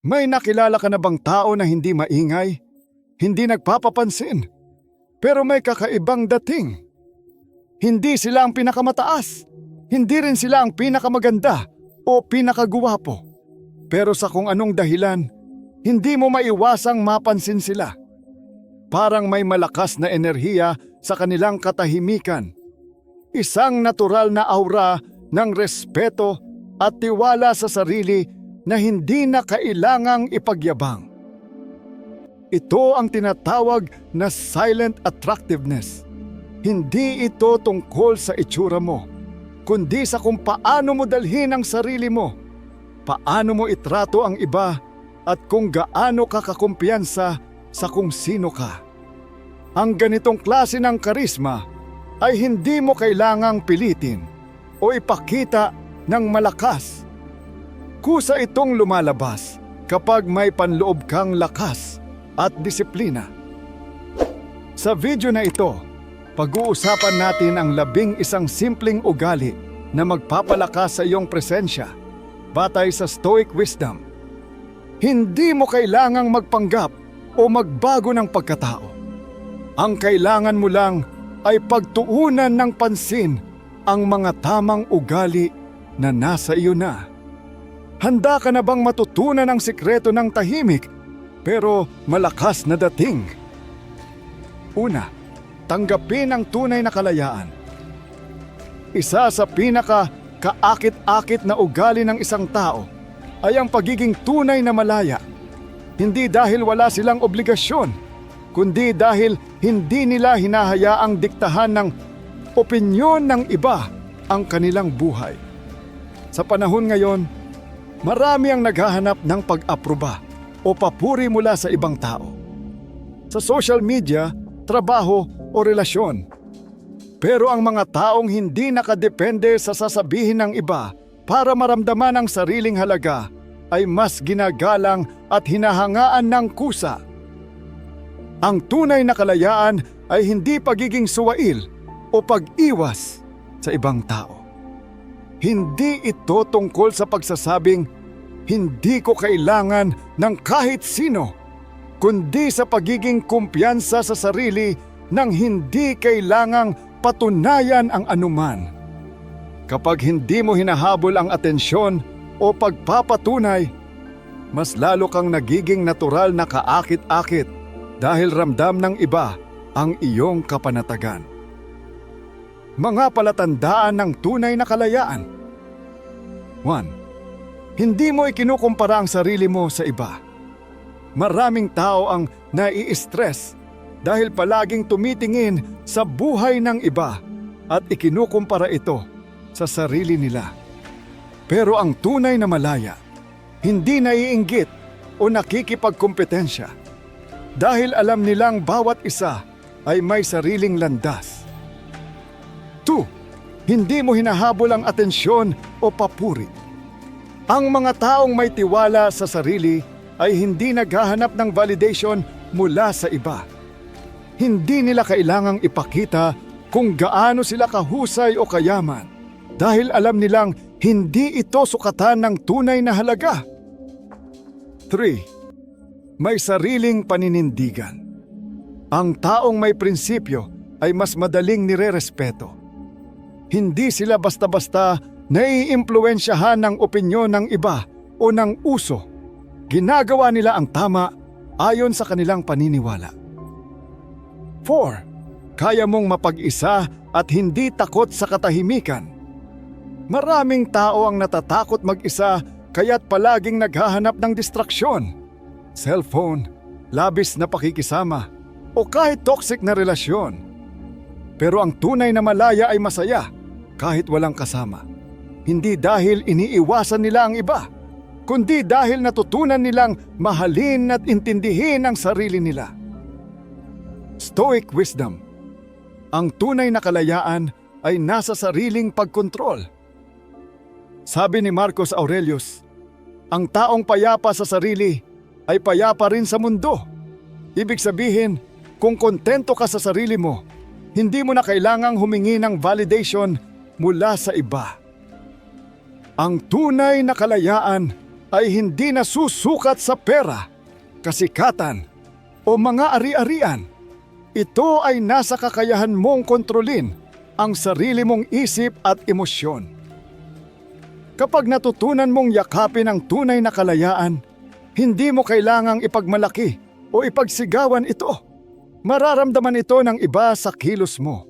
May nakilala ka na bang tao na hindi maingay, hindi nagpapapansin, pero may kakaibang dating? Hindi sila ang pinakamataas, hindi rin sila ang pinakamaganda o pinakaguwapo. Pero sa kung anong dahilan, hindi mo maiwasang mapansin sila. Parang may malakas na enerhiya sa kanilang katahimikan. Isang natural na aura ng respeto at tiwala sa sarili na hindi na kailangang ipagyabang. Ito ang tinatawag na silent attractiveness. Hindi ito tungkol sa itsura mo, kundi sa kung paano mo dalhin ang sarili mo, paano mo itrato ang iba, at kung gaano ka kakumpiyansa sa kung sino ka. Ang ganitong klase ng karisma ay hindi mo kailangang pilitin o ipakita ng malakas. Kusa itong lumalabas kapag may panloob kang lakas at disiplina. Sa video na ito, pag-uusapan natin ang 11 simpleng ugali na magpapalakas sa iyong presensya batay sa Stoic wisdom. Hindi mo kailangang magpanggap o magbago ng pagkatao. Ang kailangan mo lang ay pagtuunan ng pansin ang mga tamang ugali na nasa iyo na. Handa ka na bang matutunan ang sikreto ng tahimik pero malakas na dating? Una, tanggapin ang tunay na kalayaan. Isa sa pinaka-kaakit-akit na ugali ng isang tao ay ang pagiging tunay na malaya. Hindi dahil wala silang obligasyon, kundi dahil hindi nila hinahayaang diktahan ng opinyon ng iba ang kanilang buhay. Sa panahon ngayon, marami ang naghahanap ng pag-aproba o papuri mula sa ibang tao. Sa social media, trabaho o relasyon. Pero ang mga taong hindi nakadepende sa sasabihin ng iba para maramdaman ang sariling halaga ay mas ginagalang at hinahangaan ng kusa. Ang tunay na kalayaan ay hindi pagiging suwail o pag-iwas sa ibang tao. Hindi ito tungkol sa pagsasabing, hindi ko kailangan ng kahit sino, kundi sa pagiging kumpiyansa sa sarili nang hindi kailangang patunayan ang anuman. Kapag hindi mo hinahabol ang atensyon o pagpapatunay, mas lalo kang nagiging natural na kaakit-akit dahil ramdam ng iba ang iyong kapanatagan. Mga palatandaan ng tunay na kalayaan. 1. Hindi mo ikinukumpara ang sarili mo sa iba. Maraming tao ang nai-stress dahil palaging tumitingin sa buhay ng iba at ikinukumpara ito sa sarili nila. Pero ang tunay na malaya, hindi naiinggit o nakikipagkumpetensya dahil alam nilang bawat isa ay may sariling landas. 2. Hindi mo hinahabol ang atensyon o papuri. Ang mga taong may tiwala sa sarili ay hindi naghahanap ng validation mula sa iba. Hindi nila kailangang ipakita kung gaano sila kahusay o kayaman dahil alam nilang hindi ito sukatan ng tunay na halaga. 3. May sariling paninindigan. Ang taong may prinsipyo ay mas madaling nirerespeto. Hindi sila basta-basta naiimpluwensyahan ng opinyon ng iba o ng uso. Ginagawa nila ang tama ayon sa kanilang paniniwala. 4. Kaya mong mapag-isa at hindi takot sa katahimikan. Maraming tao ang natatakot mag-isa kaya't palaging naghahanap ng distraksyon, cellphone, labis na pakikisama, o kahit toxic na relasyon. Pero ang tunay na malaya ay masaya kahit walang kasama. Hindi dahil iniiwasan nila ang iba, kundi dahil natutunan nilang mahalin at intindihin ang sarili nila. Stoic wisdom. Ang tunay na kalayaan ay nasa sariling pagkontrol. Sabi ni Marcus Aurelius, ang taong payapa sa sarili ay payapa rin sa mundo. Ibig sabihin, kung kontento ka sa sarili mo, hindi mo na kailangang humingi ng validation mula sa iba. Ang tunay na kalayaan ay hindi nasusukat sa pera, kasikatan, o mga ari-arian. Ito ay nasa kakayahan mong kontrolin ang sarili mong isip at emosyon. Kapag natutunan mong yakapin ang tunay na kalayaan, hindi mo kailangang ipagmalaki o ipagsigawan ito. Mararamdaman ito ng iba sa kilos mo.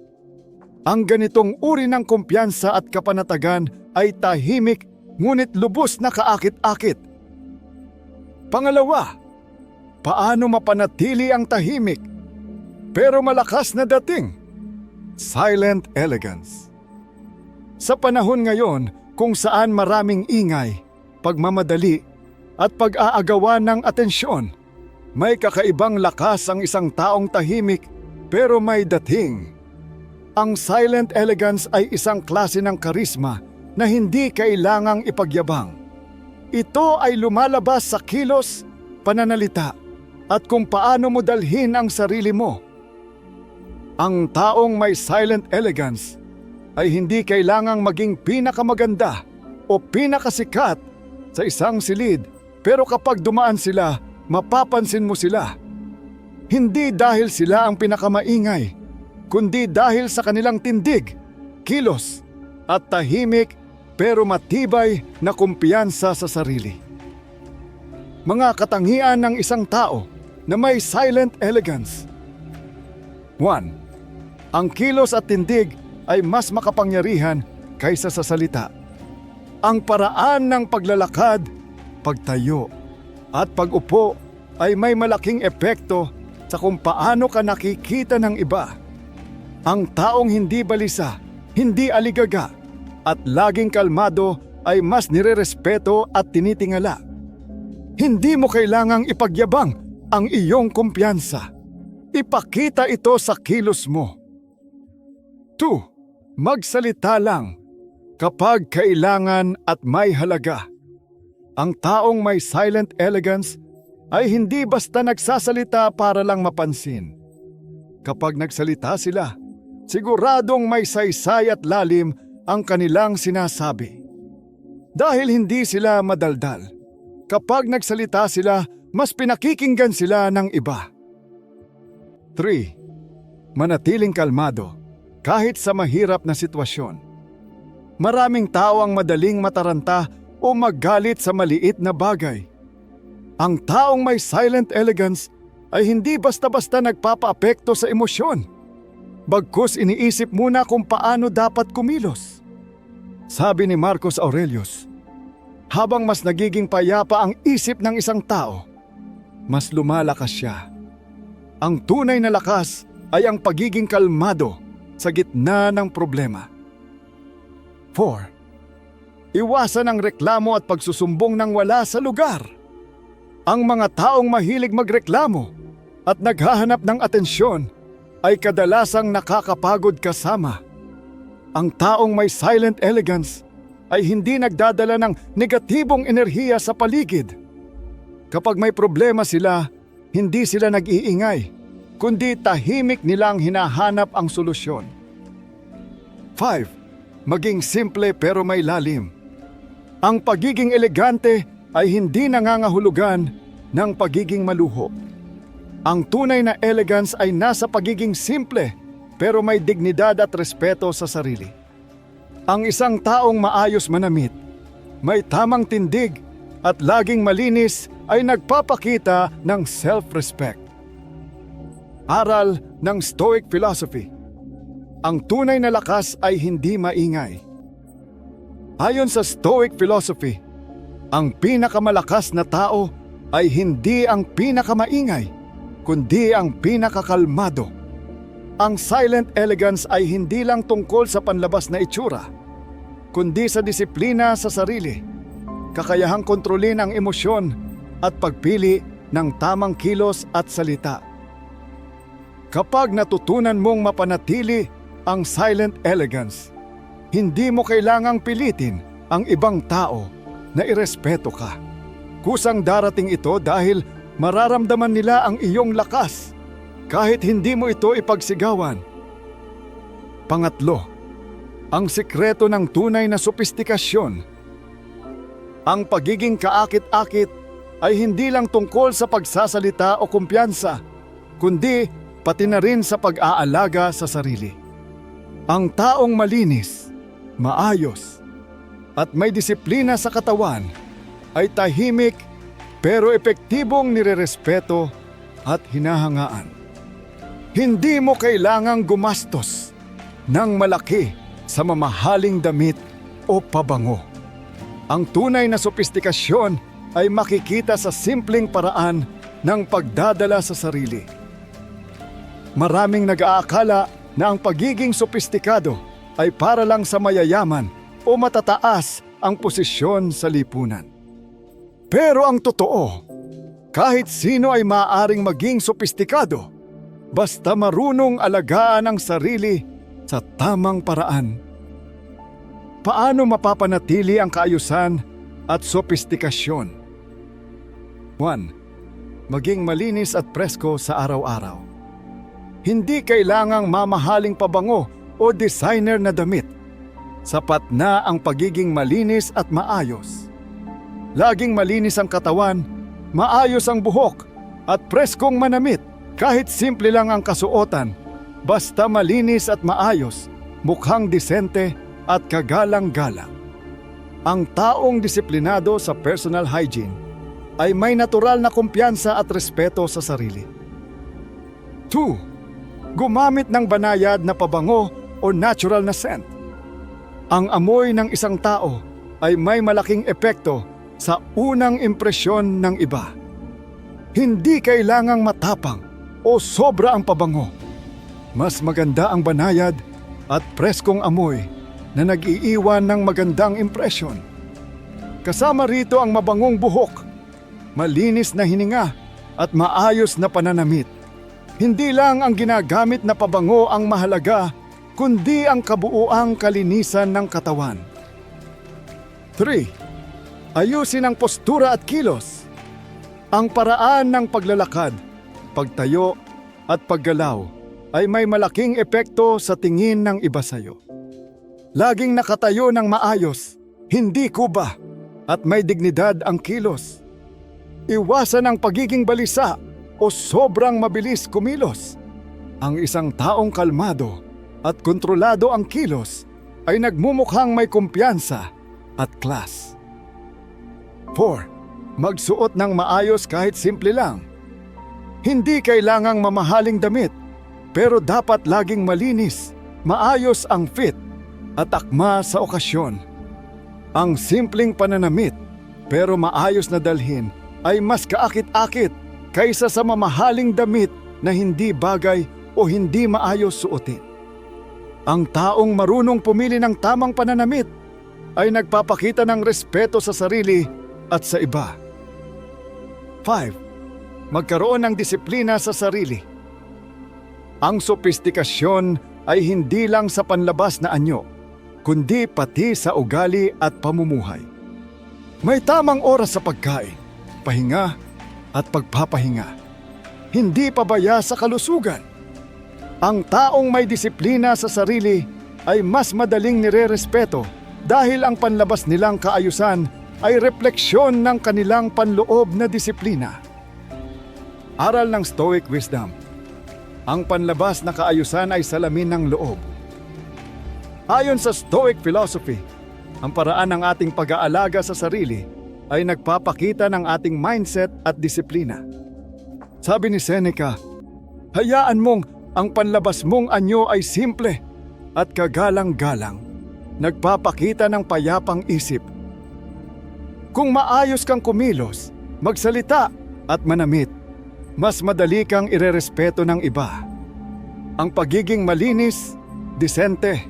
Ang ganitong uri ng kumpiyansa at kapanatagan ay tahimik ngunit lubos na kaakit-akit. Pangalawa, paano mapanatili ang tahimik pero malakas na dating? Silent elegance. Sa panahon ngayon kung saan maraming ingay, pagmamadali at pag-aagawan ng atensyon, may kakaibang lakas ang isang taong tahimik pero may dating. Ang silent elegance ay isang klase ng karisma na hindi kailangang ipagyabang. Ito ay lumalabas sa kilos, pananalita, at kung paano mo dalhin ang sarili mo. Ang taong may silent elegance ay hindi kailangang maging pinakamaganda o pinakasikat sa isang silid, pero kapag dumaan sila, mapapansin mo sila. Hindi dahil sila ang pinakamaingay, kundi dahil sa kanilang tindig, kilos, at tahimik pero matibay na kumpiyansa sa sarili. Mga katangian ng isang tao na may silent elegance. 1. Ang kilos at tindig ay mas makapangyarihan kaysa sa salita. Ang paraan ng paglalakad, pagtayo, at pag-upo ay may malaking epekto sa kung paano ka nakikita ng iba. Ang taong hindi balisa, hindi aligaga, at laging kalmado ay mas nirerespeto at tinitingala. Hindi mo kailangang ipagyabang ang iyong kumpiyansa. Ipakita ito sa kilos mo. 2. Magsalita lang kapag kailangan at may halaga. Ang taong may silent elegance ay hindi basta nagsasalita para lang mapansin. Kapag nagsalita sila, siguradong may saysay at lalim ang kanilang sinasabi. Dahil hindi sila madaldal, kapag nagsalita sila, mas pinakikinggan sila ng iba. 3. Manatiling kalmado kahit sa mahirap na sitwasyon. Maraming tao ang madaling mataranta o magalit sa maliit na bagay. Ang taong may silent elegance ay hindi basta-basta nagpapaapekto sa emosyon. Bagkus iniisip muna kung paano dapat kumilos. Sabi ni Marcus Aurelius, habang mas nagiging payapa ang isip ng isang tao, mas lumalakas siya. Ang tunay na lakas ay ang pagiging kalmado sa gitna ng problema. 4. Iwasan ang reklamo at pagsusumbong ng wala sa lugar. Ang mga taong mahilig magreklamo at naghahanap ng atensyon ay kadalasang nakakapagod kasama. Ang taong may silent elegance ay hindi nagdadala ng negatibong enerhiya sa paligid. Kapag may problema sila, hindi sila nag-iingay, kundi tahimik nilang hinahanap ang solusyon. 5. Maging simple pero may lalim. Ang pagiging elegante ay hindi nangangahulugan ng pagiging maluho. Ang tunay na elegance ay nasa pagiging simple pero may dignidad at respeto sa sarili. Ang isang taong maayos manamit, may tamang tindig at laging malinis ay nagpapakita ng self-respect. Aral ng Stoic Philosophy. Ang tunay na lakas ay hindi maingay. Ayon sa Stoic Philosophy, ang pinakamalakas na tao ay hindi ang pinakamaingay, kundi ang pinakakalmado. Ang silent elegance ay hindi lang tungkol sa panlabas na itsura, kundi sa disiplina sa sarili, kakayahang kontrolin ang emosyon at pagpili ng tamang kilos at salita. Kapag natutunan mong mapanatili ang silent elegance, hindi mo kailangang pilitin ang ibang tao na irespeto ka. Kusang darating ito dahil mararamdaman nila ang iyong lakas kahit hindi mo ito ipagsigawan. Pangatlo, ang sikreto ng tunay na sopistikasyon. Ang pagiging kaakit-akit ay hindi lang tungkol sa pagsasalita o kumpiyansa, kundi pati na rin sa pag-aalaga sa sarili. Ang taong malinis, maayos, at may disiplina sa katawan ay tahimik pero epektibong nirerespeto at hinahangaan. Hindi mo kailangang gumastos ng malaki sa mamahaling damit o pabango. Ang tunay na sopistikasyon ay makikita sa simpleng paraan ng pagdadala sa sarili. Maraming nag-aakala na ang pagiging sopistikado ay para lang sa mayayaman o matataas ang posisyon sa lipunan. Pero ang totoo, kahit sino ay maaaring maging sopistikado basta marunong alagaan ang sarili sa tamang paraan. Paano mapapanatili ang kaayusan at sopistikasyon? 1. Maging malinis at presko sa araw-araw. Hindi kailangang mamahaling pabango o designer na damit. Sapat na ang pagiging malinis at maayos. Laging malinis ang katawan, maayos ang buhok, at preskong manamit kahit simple lang ang kasuotan. Basta malinis at maayos, mukhang disente at kagalang-galang. Ang taong disiplinado sa personal hygiene ay may natural na kumpiyansa at respeto sa sarili. 2. Gumamit ng banayad na pabango o natural na scent. Ang amoy ng isang tao ay may malaking epekto sa unang impresyon ng iba. Hindi kailangang matapang o sobra ang pabango. Mas maganda ang banayad at preskong amoy na nag-iiwan ng magandang impresyon. Kasama rito ang mabangong buhok, malinis na hininga at maayos na pananamit. Hindi lang ang ginagamit na pabango ang mahalaga, kundi ang kabuuang kalinisan ng katawan. 3. Ayusin ang postura at kilos. Ang paraan ng paglalakad, pagtayo at paggalaw ay may malaking epekto sa tingin ng iba sa'yo. Laging nakatayo ng maayos, hindi kuba, at may dignidad ang kilos. Iwasan ang pagiging balisa o sobrang mabilis kumilos. Ang isang taong kalmado at kontrolado ang kilos ay nagmumukhang may kumpiyansa at class. 4. Magsuot ng maayos kahit simple lang. Hindi kailangang mamahaling damit, pero dapat laging malinis, maayos ang fit at akma sa okasyon. Ang simpleng pananamit pero maayos na dalhin ay mas kaakit-akit kaysa sa mamahaling damit na hindi bagay o hindi maayos suotin. Ang taong marunong pumili ng tamang pananamit ay nagpapakita ng respeto sa sarili at sa iba. 5. Magkaroon ng disiplina sa sarili. Ang sopistikasyon ay hindi lang sa panlabas na anyo, kundi pati sa ugali at pamumuhay. May tamang oras sa pagkain, pahinga at pagpapahinga. Hindi pabaya sa kalusugan. Ang taong may disiplina sa sarili ay mas madaling nirerespeto dahil ang panlabas nilang kaayusan ay refleksyon ng kanilang panloob na disiplina. Aral ng Stoic Wisdom. Ang panlabas na kaayusan ay salamin ng loob. Ayon sa Stoic philosophy, ang paraan ng ating pag-aalaga sa sarili ay nagpapakita ng ating mindset at disiplina. Sabi ni Seneca, hayaan mong ang panlabas mong anyo ay simple at kagalang-galang, nagpapakita ng payapang isip. Kung maayos kang kumilos, magsalita at manamit, mas madali kang irerespeto ng iba. Ang pagiging malinis, disente,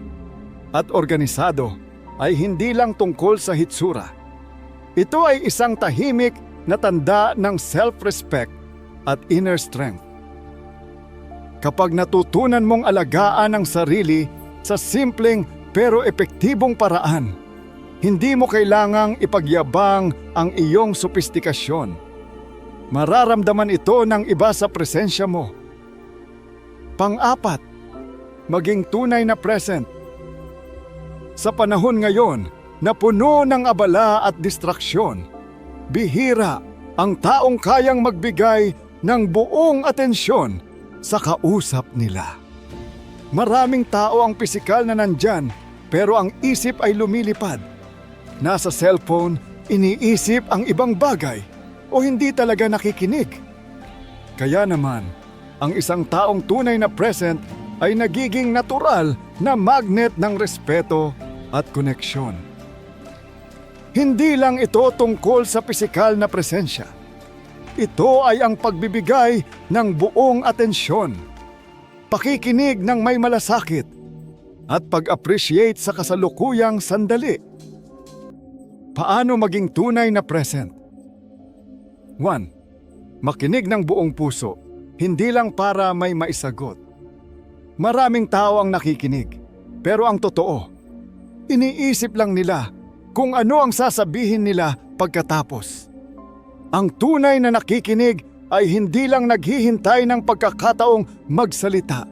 at organisado ay hindi lang tungkol sa hitsura. Ito ay isang tahimik na tanda ng self-respect at inner strength. Kapag natutunan mong alagaan ang sarili sa simpleng pero epektibong paraan, hindi mo kailangang ipagyabang ang iyong sopistikasyon. Mararamdaman ito ng iba sa presensya mo. Pang-apat, maging tunay na present. Sa panahon ngayon, na puno ng abala at distraksyon. Bihira ang taong kayang magbigay ng buong atensyon sa kausap nila. Maraming tao ang pisikal na nandyan pero ang isip ay lumilipad. Nasa cellphone, iniisip ang ibang bagay o hindi talaga nakikinig. Kaya naman, ang isang taong tunay na present ay nagiging natural na magnet ng respeto at koneksyon. Hindi lang ito tungkol sa pisikal na presensya. Ito ay ang pagbibigay ng buong atensyon, pakikinig ng may malasakit, at pag-appreciate sa kasalukuyang sandali. Paano maging tunay na present? 1. Makinig ng buong puso, hindi lang para may maisagot. Maraming tao ang nakikinig, pero ang totoo, iniisip lang nila kung ano ang sasabihin nila pagkatapos. Ang tunay na nakikinig ay hindi lang naghihintay ng pagkakataong magsalita.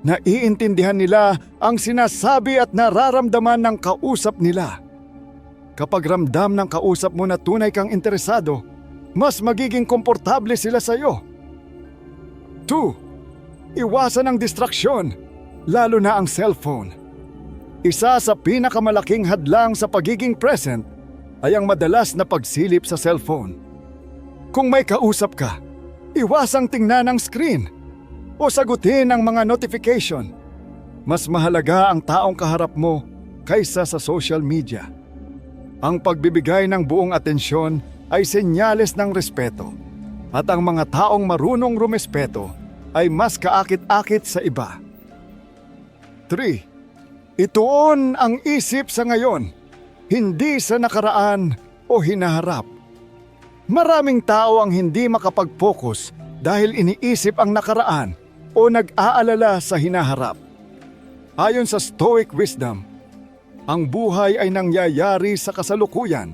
Naiintindihan nila ang sinasabi at nararamdaman ng kausap nila. Kapag ramdam ng kausap mo na tunay kang interesado, mas magiging komportable sila sa iyo. 2. Iwasan ang distraksyon, lalo na ang cellphone. Isa sa pinakamalaking hadlang sa pagiging present ay ang madalas na pagsilip sa cellphone. Kung may kausap ka, iwasang tingnan ang screen o sagutin ang mga notification. Mas mahalaga ang taong kaharap mo kaysa sa social media. Ang pagbibigay ng buong atensyon ay senyales ng respeto, at ang mga taong marunong rumespeto ay mas kaakit-akit sa iba. 3. Ituon ang isip sa ngayon, hindi sa nakaraan o hinaharap. Maraming tao ang hindi makapag-focus dahil iniisip ang nakaraan o nag-aalala sa hinaharap. Ayon sa Stoic wisdom, ang buhay ay nangyayari sa kasalukuyan,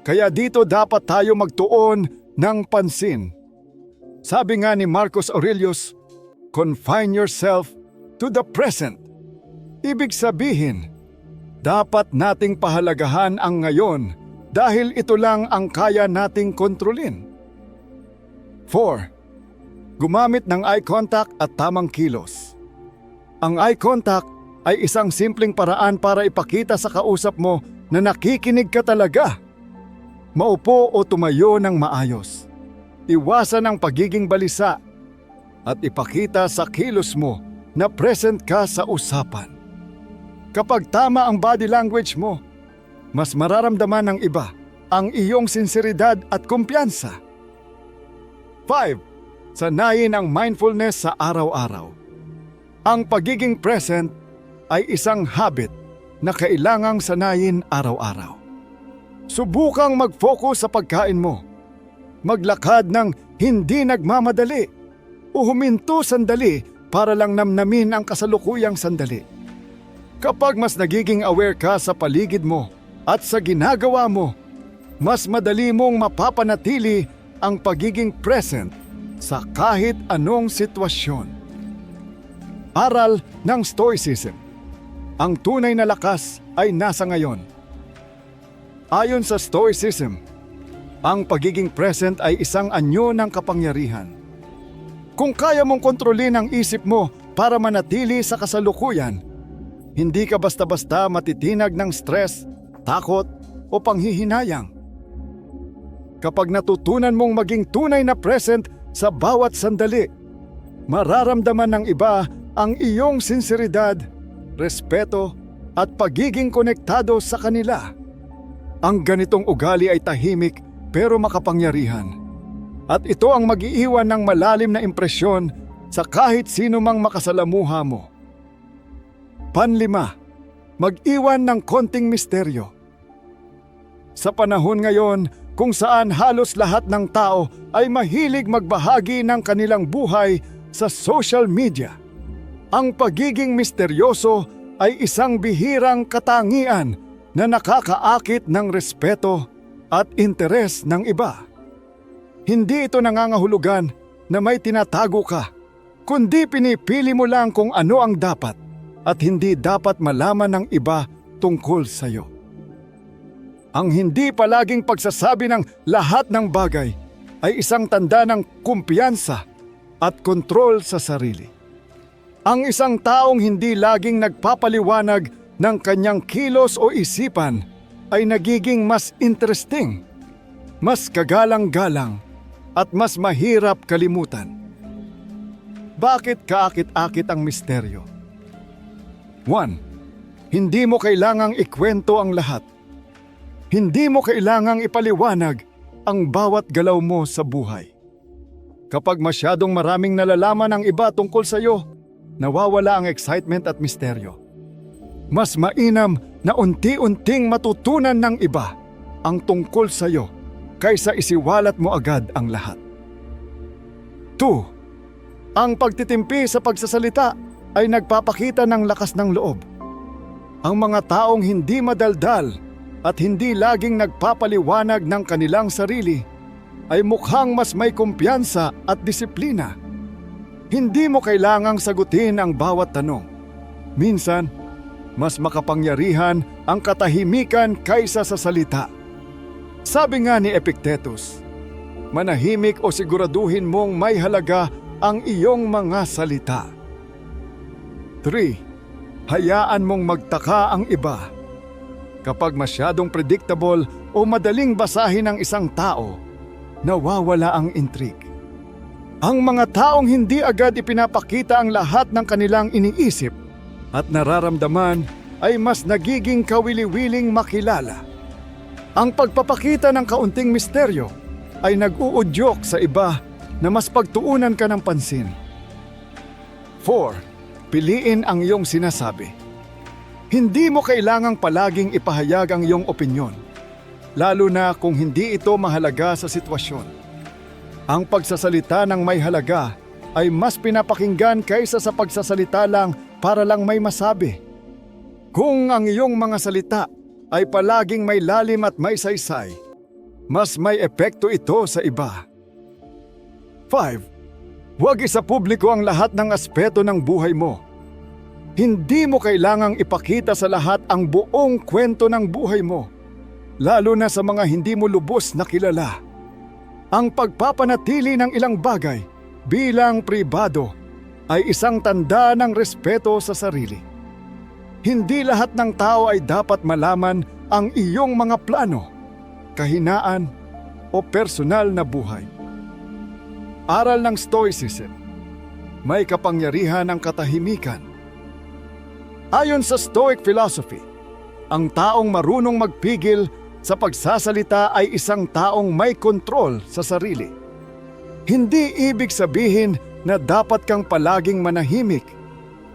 kaya dito dapat tayo magtuon ng pansin. Sabi nga ni Marcus Aurelius, confine yourself to the present. Ibig sabihin, dapat nating pahalagahan ang ngayon dahil ito lang ang kaya nating kontrolin. 4. Gumamit ng eye contact at tamang kilos. Ang eye contact ay isang simpleng paraan para ipakita sa kausap mo na nakikinig ka talaga. Maupo o tumayo ng maayos. Iwasan ang pagiging balisa at ipakita sa kilos mo na present ka sa usapan. Kapag tama ang body language mo, mas mararamdaman ng iba ang iyong sinseridad at kumpiyansa. 5. Sanayin ang mindfulness sa araw-araw. Ang pagiging present ay isang habit na kailangang sanayin araw-araw. Subukang mag-focus sa pagkain mo. Maglakad ng hindi nagmamadali o huminto sandali para lang namnamin ang kasalukuyang sandali. Kapag mas nagiging aware ka sa paligid mo at sa ginagawa mo, mas madali mong mapapanatili ang pagiging present sa kahit anong sitwasyon. Aral ng Stoicism. Ang tunay na lakas ay nasa ngayon. Ayon sa Stoicism, ang pagiging present ay isang anyo ng kapangyarihan. Kung kaya mong kontrolin ang isip mo para manatili sa kasalukuyan, hindi ka basta-basta matitinag ng stress, takot o panghihinayang. Kapag natutunan mong maging tunay na present sa bawat sandali, mararamdaman ng iba ang iyong sinseridad, respeto at pagiging konektado sa kanila. Ang ganitong ugali ay tahimik pero makapangyarihan. At ito ang mag-iiwan ng malalim na impresyon sa kahit sino mang makasalamuha mo. 5. Mag-iwan ng konting misteryo. Sa panahon ngayon kung saan halos lahat ng tao ay mahilig magbahagi ng kanilang buhay sa social media, ang pagiging misteryoso ay isang bihirang katangian na nakakaakit ng respeto at interes ng iba. Hindi ito nangangahulugan na may tinatago ka, kundi pinipili mo lang kung ano ang dapat at hindi dapat malaman ng iba tungkol sa iyo. Ang hindi palaging pagsasabi ng lahat ng bagay ay isang tanda ng kumpiyansa at kontrol sa sarili. Ang isang taong hindi laging nagpapaliwanag ng kanyang kilos o isipan ay nagiging mas interesting, mas kagalang-galang, at mas mahirap kalimutan. Bakit kaakit-akit ang misteryo? 1. Hindi mo kailangang ikwento ang lahat. Hindi mo kailangang ipaliwanag ang bawat galaw mo sa buhay. Kapag masyadong maraming nalalaman ang iba tungkol sa iyo, nawawala ang excitement at misteryo. Mas mainam na unti-unting matutunan ng iba ang tungkol sa iyo kaysa isiwalat mo agad ang lahat. 2. Ang pagtitimpi sa pagsasalita ay nagpapakita ng lakas ng loob. Ang mga taong hindi madaldal at hindi laging nagpapaliwanag ng kanilang sarili ay mukhang mas may kumpiyansa at disiplina. Hindi mo kailangang sagutin ang bawat tanong. Minsan, mas makapangyarihan ang katahimikan kaysa sa salita. Sabi nga ni Epictetus, manahimik o siguraduhin mong may halaga ang iyong mga salita. 3. Hayaan mong magtaka ang iba. Kapag masyadong predictable o madaling basahin ng isang tao, nawawala ang intrigue. Ang mga taong hindi agad ipinapakita ang lahat ng kanilang iniisip at nararamdaman ay mas nagiging kawili-wiling makilala. Ang pagpapakita ng kaunting misteryo ay nag-uudyok sa iba na mas pagtuunan ka ng pansin. 4. Piliin ang iyong sinasabi. Hindi mo kailangang palaging ipahayag ang iyong opinyon, lalo na kung hindi ito mahalaga sa sitwasyon. Ang pagsasalita ng may halaga ay mas pinapakinggan kaysa sa pagsasalita lang para lang may masabi. Kung ang iyong mga salita ay palaging may lalim at may saysay, mas may epekto ito sa iba. 5. Huwag isapubliko ang lahat ng aspeto ng buhay mo. Hindi mo kailangang ipakita sa lahat ang buong kwento ng buhay mo, lalo na sa mga hindi mo lubos na kilala. Ang pagpapanatili ng ilang bagay bilang pribado ay isang tanda ng respeto sa sarili. Hindi lahat ng tao ay dapat malaman ang iyong mga plano, kahinaan o personal na buhay. Aral ng Stoicism, may kapangyarihan ng katahimikan. Ayon sa Stoic philosophy, ang taong marunong magpigil sa pagsasalita ay isang taong may kontrol sa sarili. Hindi ibig sabihin na dapat kang palaging manahimik,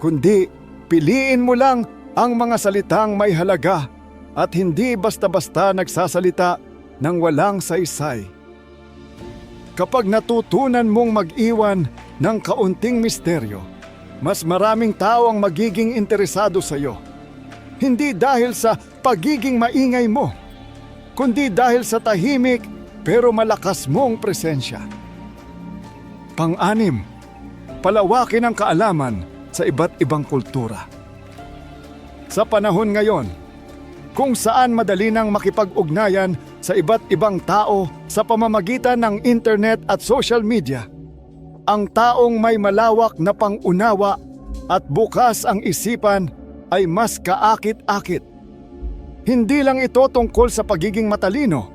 kundi piliin mo lang ang mga salitang may halaga at hindi basta-basta nagsasalita ng walang saysay. Kapag natutunan mong mag-iwan ng kaunting misteryo, mas maraming tao ang magiging interesado sa iyo. Hindi dahil sa pagiging maingay mo, kundi dahil sa tahimik pero malakas mong presensya. 6. Palawakin ang kaalaman sa iba't ibang kultura. Sa panahon ngayon, kung saan madali nang makipag-ugnayan sa iba't ibang tao sa pamamagitan ng internet at social media, ang taong may malawak na pang-unawa at bukas ang isipan ay mas kaakit-akit. Hindi lang ito tungkol sa pagiging matalino,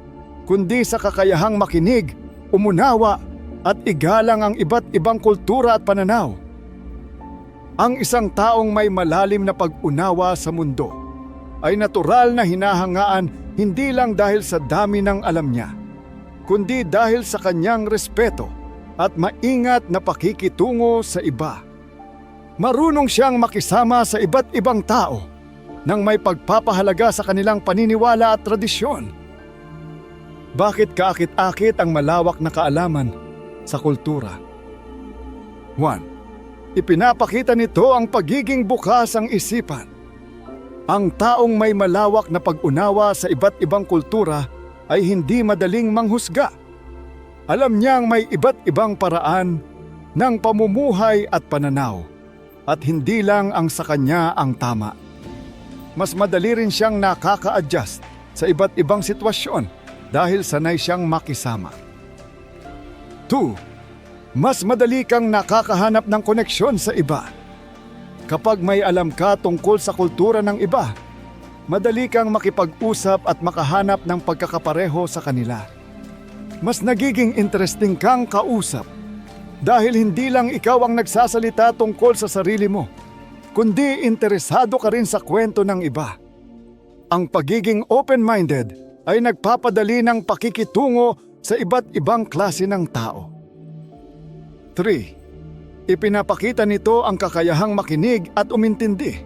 kundi sa kakayahang makinig, umunawa at igalang ang iba't ibang kultura at pananaw. Ang isang taong may malalim na pag-unawa sa mundo ay natural na hinahangaan hindi lang dahil sa dami ng alam niya, kundi dahil sa kanyang respeto at maingat na pakikitungo sa iba. Marunong siyang makisama sa iba't ibang tao nang may pagpapahalaga sa kanilang paniniwala at tradisyon. Bakit kaakit-akit ang malawak na kaalaman sa kultura? 1. Ipinapakita nito ang pagiging bukas ang isipan. Ang taong may malawak na pag-unawa sa iba't ibang kultura ay hindi madaling manghusga. Alam niyang may iba't ibang paraan ng pamumuhay at pananaw, at hindi lang ang sa kanya ang tama. Mas madali rin siyang nakaka-adjust sa iba't ibang sitwasyon dahil sanay siyang makisama. 2. Mas madali kang nakakahanap ng koneksyon sa iba. Kapag may alam ka tungkol sa kultura ng iba, madali kang makipag-usap at makahanap ng pagkakapareho sa kanila. Mas nagiging interesting kang kausap dahil hindi lang ikaw ang nagsasalita tungkol sa sarili mo, kundi interesado ka rin sa kwento ng iba. Ang pagiging open-minded ay nagpapadali ng pakikitungo sa iba't ibang klase ng tao. 3. Ipinapakita nito ang kakayahang makinig at umintindi.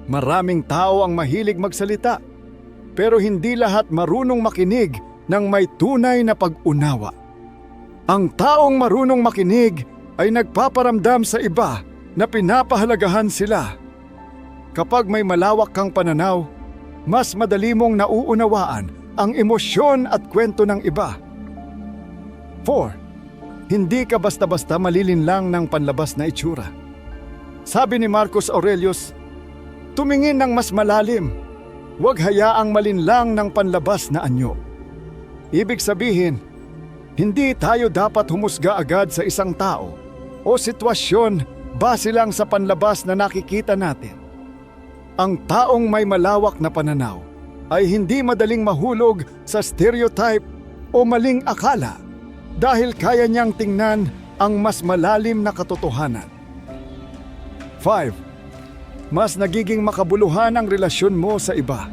Maraming tao ang mahilig magsalita, pero hindi lahat marunong makinig ng may tunay na pag-unawa. Ang taong marunong makinig ay nagpaparamdam sa iba na pinapahalagahan sila. Kapag may malawak kang pananaw, mas madali mong nauunawaan ang emosyon at kwento ng iba. 4. Hindi ka basta-basta malilinlang ng panlabas na itsura. Sabi ni Marcus Aurelius, tumingin ng mas malalim, huwag hayaang malinlang ng panlabas na anyo. Ibig sabihin, hindi tayo dapat humusga agad sa isang tao o sitwasyon base lang sa panlabas na nakikita natin. Ang taong may malawak na pananaw ay hindi madaling mahulog sa stereotype o maling akala dahil kaya niyang tingnan ang mas malalim na katotohanan. 5. Mas nagiging makabuluhan ang relasyon mo sa iba.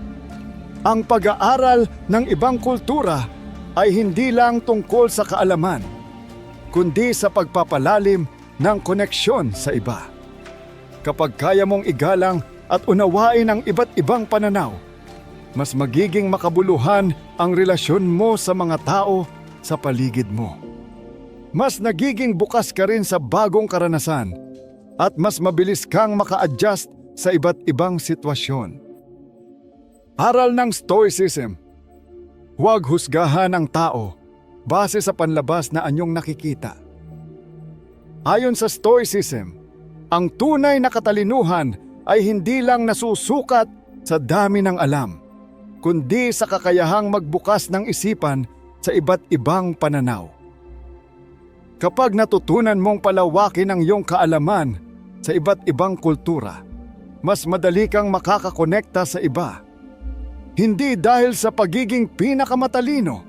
Ang pag-aaral ng ibang kultura ay hindi lang tungkol sa kaalaman, kundi sa pagpapalalim ng koneksyon sa iba. Kapag kaya mong igalang at unawain ang iba't ibang pananaw, mas magiging makabuluhan ang relasyon mo sa mga tao sa paligid mo. Mas nagiging bukas ka rin sa bagong karanasan at mas mabilis kang maka-adjust sa iba't ibang sitwasyon. Aral ng Stoicism: huwag husgahan ang tao base sa panlabas na anyong nakikita. Ayon sa Stoicism, ang tunay na katalinuhan ay hindi lang nasusukat sa dami ng alam, kundi sa kakayahang magbukas ng isipan sa iba't ibang pananaw. Kapag natutunan mong palawakin ang iyong kaalaman sa iba't ibang kultura, mas madali kang makakakonekta sa iba. Hindi dahil sa pagiging pinakamatalino,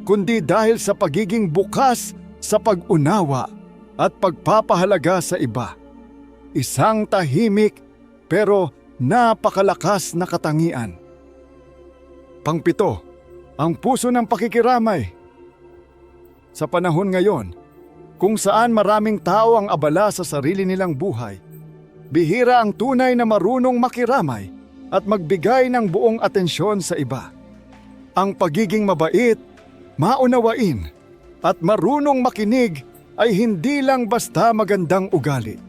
kundi dahil sa pagiging bukas sa pag-unawa at pagpapahalaga sa iba. Isang tahimik pero napakalakas na katangian. 7. Ang puso ng pakikiramay. Sa panahon ngayon, kung saan maraming tao ang abala sa sarili nilang buhay, bihira ang tunay na marunong makiramay at magbigay ng buong atensyon sa iba. Ang pagiging mabait, maunawain, at marunong makinig ay hindi lang basta magandang ugali.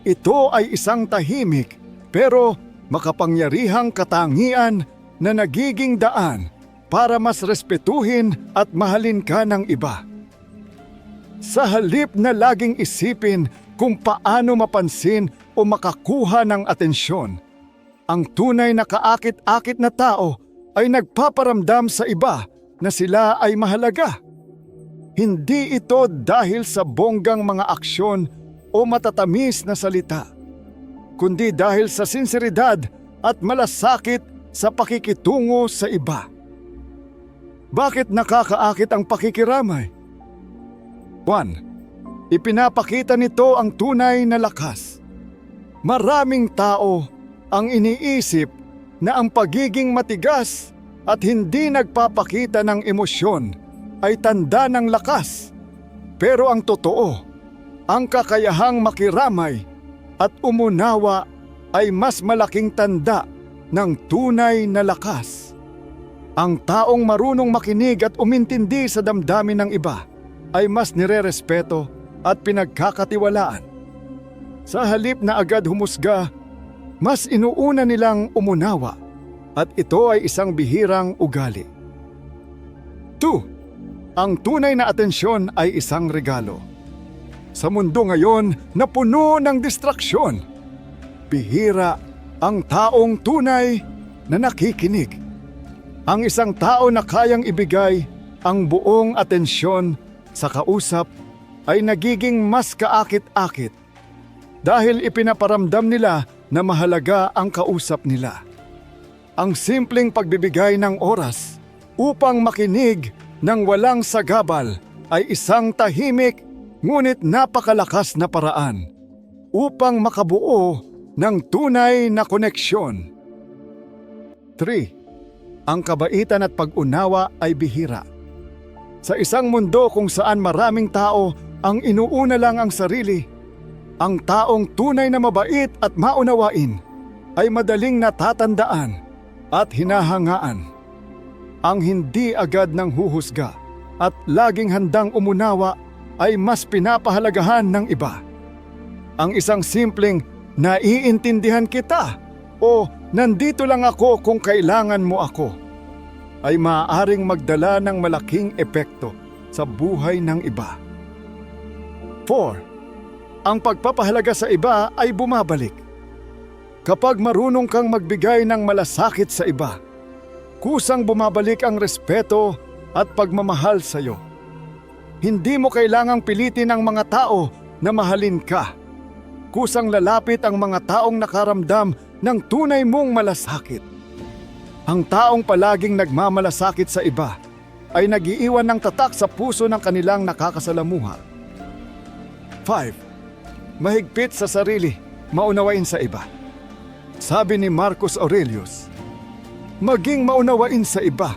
Ito ay isang tahimik pero makapangyarihang katangian na nagiging daan para mas respetuhin at mahalin ka ng iba. Sa halip na laging isipin kung paano mapansin o makakuha ng atensyon, ang tunay na kaakit-akit na tao ay nagpaparamdam sa iba na sila ay mahalaga. Hindi ito dahil sa bonggang mga aksyon o matatamis na salita, kundi dahil sa sinseridad at malasakit sa pakikitungo sa iba. Bakit nakakaakit ang pakikiramay? 1. Ipinapakita nito ang tunay na lakas. Maraming tao ang iniisip na ang pagiging matigas at hindi nagpapakita ng emosyon ay tanda ng lakas. Pero ang totoo, ang kakayahang makiramay at umunawa ay mas malaking tanda ng tunay na lakas. Ang taong marunong makinig at umintindi sa damdamin ng iba ay mas nirerespeto at pinagkakatiwalaan. Sa halip na agad humusga, mas inuuna nilang umunawa at ito ay isang bihirang ugali. 2. Ang tunay na atensyon ay isang regalo. Sa mundo ngayon na puno ng distraksyon, bihira ang taong tunay na nakikinig. Ang isang tao na kayang ibigay ang buong atensyon sa kausap ay nagiging mas kaakit-akit dahil ipinaparamdam nila na mahalaga ang kausap nila. Ang simpleng pagbibigay ng oras upang makinig ng walang sagabal ay isang tahimik ngunit napakalakas na paraan upang makabuo ng tunay na koneksyon. 3. Ang kabaitan at pag-unawa ay bihira. Sa isang mundo kung saan maraming tao ang inuuna lang ang sarili, ang taong tunay na mabait at maunawain ay madaling natatandaan at hinahangaan. Ang hindi agad ng huhusga at laging handang umunawa ay mas pinapahalagahan ng iba. Ang isang simpleng naiintindihan kita o nandito lang ako kung kailangan mo ako ay maaaring magdala ng malaking epekto sa buhay ng iba. 4. Ang pagpapahalaga sa iba ay bumabalik. Kapag marunong kang magbigay ng malasakit sa iba, kusang bumabalik ang respeto at pagmamahal sa iyo. Hindi mo kailangang pilitin ang mga tao na mahalin ka. Kusang lalapit ang mga taong nakaramdam ng tunay mong malasakit. Ang taong palaging nagmamalasakit sa iba ay nag-iiwan ng tatak sa puso ng kanilang nakakasalamuha. 5. Mahigpit sa sarili, maunawain sa iba. Sabi ni Marcus Aurelius, maging maunawain sa iba,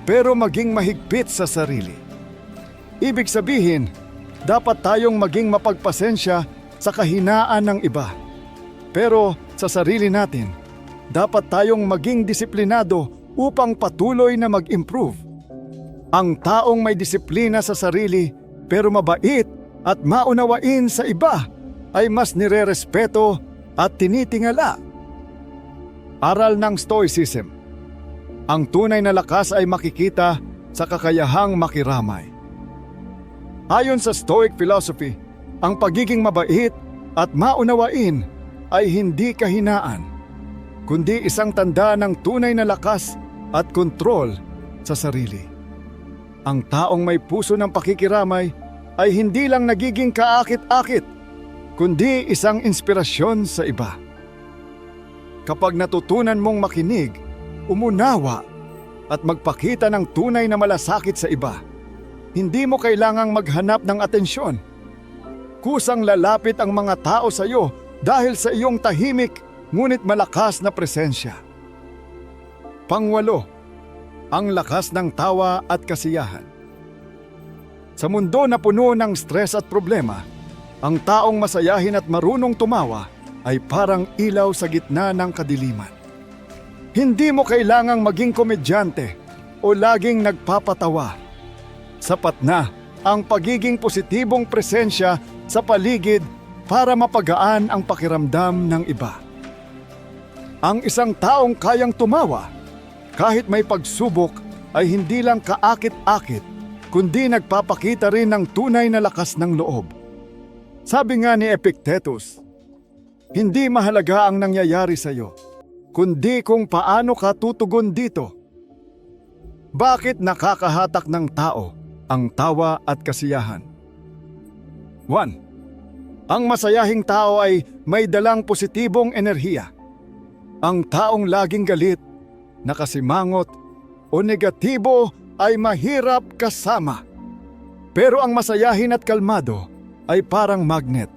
pero maging mahigpit sa sarili. Ibig sabihin, dapat tayong maging mapagpasensya sa kahinaan ng iba. Pero sa sarili natin, dapat tayong maging disiplinado upang patuloy na mag-improve. Ang taong may disiplina sa sarili pero mabait at maunawain sa iba ay mas nirerespeto at tinitingala. Aral ng Stoicism. Ang tunay na lakas ay makikita sa kakayahang makiramay. Ayon sa Stoic philosophy, ang pagiging mabait at maunawain ay hindi kahinaan, kundi isang tanda ng tunay na lakas at kontrol sa sarili. Ang taong may puso ng pakikiramay ay hindi lang nagiging kaakit-akit, kundi isang inspirasyon sa iba. Kapag natutunan mong makinig, umunawa at magpakita ng tunay na malasakit sa iba, hindi mo kailangang maghanap ng atensyon. Kusang lalapit ang mga tao sa iyo dahil sa iyong tahimik ngunit malakas na presensya. 5. Ang lakas ng tawa at kasiyahan. Sa mundo na puno ng stress at problema, ang taong masayahin at marunong tumawa ay parang ilaw sa gitna ng kadiliman. Hindi mo kailangang maging komedyante o laging nagpapatawa. Sapat na ang pagiging positibong presensya sa paligid para mapagaan ang pakiramdam ng iba. Ang isang taong kayang tumawa kahit may pagsubok ay hindi lang kaakit-akit, kundi nagpapakita rin ng tunay na lakas ng loob. Sabi nga ni Epictetus, hindi mahalaga ang nangyayari sa iyo, kundi kung paano ka tutugon dito. Bakit nakakahatak ng tao ang tawa at kasiyahan? 1. Ang masayahing tao ay may dalang positibong enerhiya. Ang taong laging galit, nakasimangot, o negatibo ay mahirap kasama. Pero ang masayahin at kalmado ay parang magnet.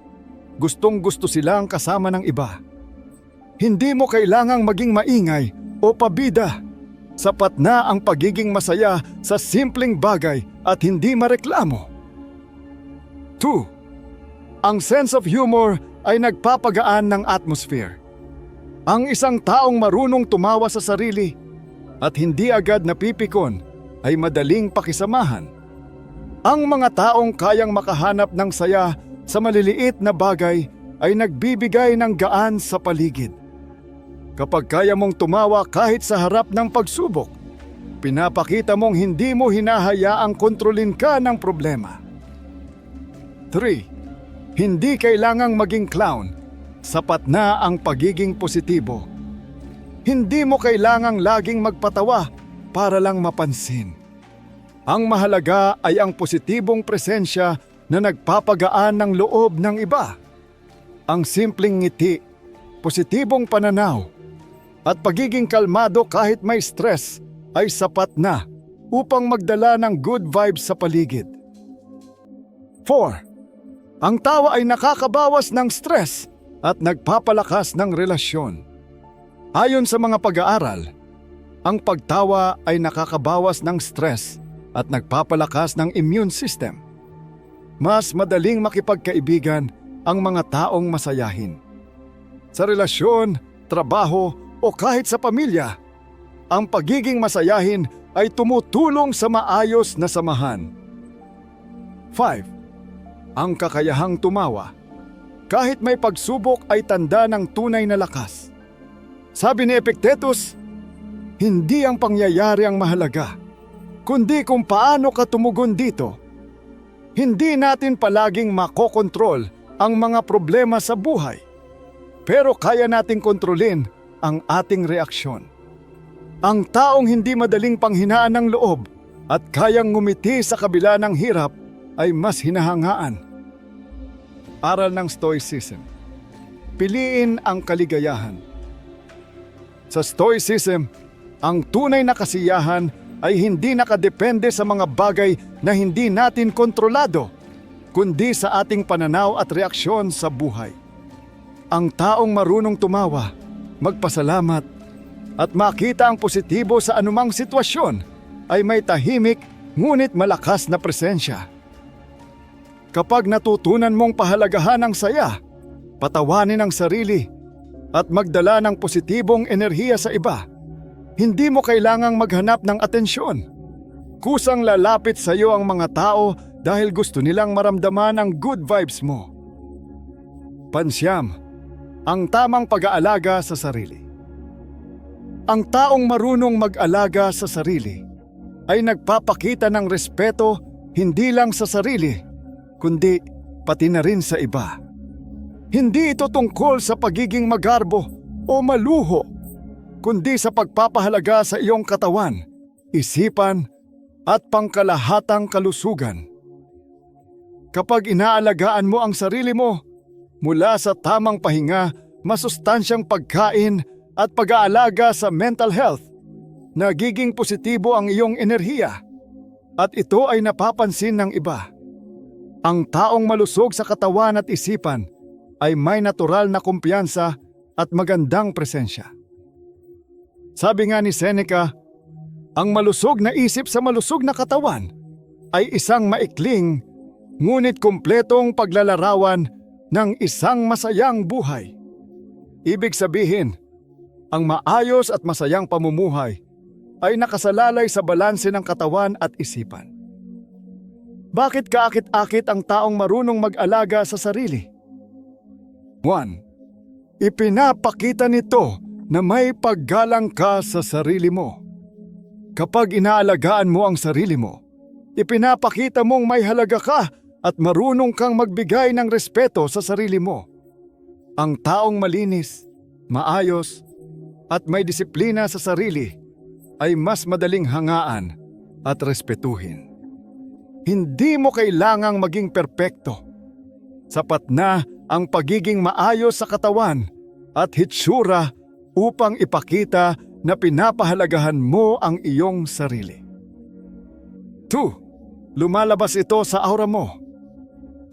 Gustong-gusto silang kasama ng iba. Hindi mo kailangang maging maingay o pabida. Sapat na ang pagiging masaya sa simpleng bagay at hindi mareklamo. 2. Ang sense of humor ay nagpapagaan ng atmosphere. Ang isang taong marunong tumawa sa sarili at hindi agad napipikon ay madaling pakisamahan. Ang mga taong kayang makahanap ng saya sa maliliit na bagay ay nagbibigay ng gaan sa paligid. Kapag kaya mong tumawa kahit sa harap ng pagsubok, pinapakita mong hindi mo hinahayaang kontrolin ka ng problema. 3. Hindi kailangang maging clown. Sapat na ang pagiging positibo. Hindi mo kailangang laging magpatawa para lang mapansin. Ang mahalaga ay ang positibong presensya na nagpapagaan ng loob ng iba. Ang simpleng ngiti, positibong pananaw, at pagiging kalmado kahit may stress ay sapat na upang magdala ng good vibes sa paligid. 4. Ang tawa ay nakakabawas ng stress at nagpapalakas ng relasyon. Ayon sa mga pag-aaral, ang pagtawa ay nakakabawas ng stress at nagpapalakas ng immune system. Mas madaling makipagkaibigan ang mga taong masayahin. Sa relasyon, trabaho o kahit sa pamilya, ang pagiging masayahin ay tumutulong sa maayos na samahan. 5. Ang kakayahang tumawa. Kahit may pagsubok ay tanda ng tunay na lakas. Sabi ni Epictetus, hindi ang pangyayari ang mahalaga, kundi kung paano ka tumugon dito. Hindi natin palaging makokontrol ang mga problema sa buhay, pero kaya nating kontrolin ang ating reaksyon. Ang taong hindi madaling panghinaan ng loob at kayang ngumiti sa kabila ng hirap ay mas hinahangaan. Aral ng Stoicism. Piliin ang kaligayahan. Sa Stoicism, ang tunay na kasiyahan ay hindi nakadepende sa mga bagay na hindi natin kontrolado, kundi sa ating pananaw at reaksyon sa buhay. Ang taong marunong tumawa, magpasalamat, at makita ang positibo sa anumang sitwasyon ay may tahimik ngunit malakas na presensya. Kapag natutunan mong pahalagahan ang saya, patawanin ang sarili, at magdala ng positibong enerhiya sa iba, hindi mo kailangang maghanap ng atensyon. Kusang lalapit sa iyo ang mga tao dahil gusto nilang maramdaman ang good vibes mo. 5. Ang tamang pag-aalaga sa sarili. Ang taong marunong mag-alaga sa sarili ay nagpapakita ng respeto hindi lang sa sarili, kundi pati na rin sa iba. Hindi ito tungkol sa pagiging magarbo o maluho, kundi sa pagpapahalaga sa iyong katawan, isipan, at pangkalahatang kalusugan. Kapag inaalagaan mo ang sarili mo, mula sa tamang pahinga, masustansyang pagkain at pag-aalaga sa mental health, nagiging positibo ang iyong enerhiya at ito ay napapansin ng iba. Ang taong malusog sa katawan at isipan ay may natural na kumpiyansa at magandang presensya. Sabi nga ni Seneca, ang malusog na isip sa malusog na katawan ay isang maikling ngunit kumpletong paglalarawan ng isang masayang buhay. Ibig sabihin, ang maayos at masayang pamumuhay ay nakasalalay sa balanse ng katawan at isipan. Bakit kaakit-akit ang taong marunong mag-alaga sa sarili? 1. Ipinapakita nito na may paggalang ka sa sarili mo. Kapag inaalagaan mo ang sarili mo, ipinapakita mong may halaga ka at marunong kang magbigay ng respeto sa sarili mo. Ang taong malinis, maayos, at may disiplina sa sarili ay mas madaling hangaan at respetuhin. Hindi mo kailangang maging perpekto. Sapat na ang pagiging maayos sa katawan at hitsura upang ipakita na pinapahalagahan mo ang iyong sarili. 2. Lumalabas ito sa aura mo.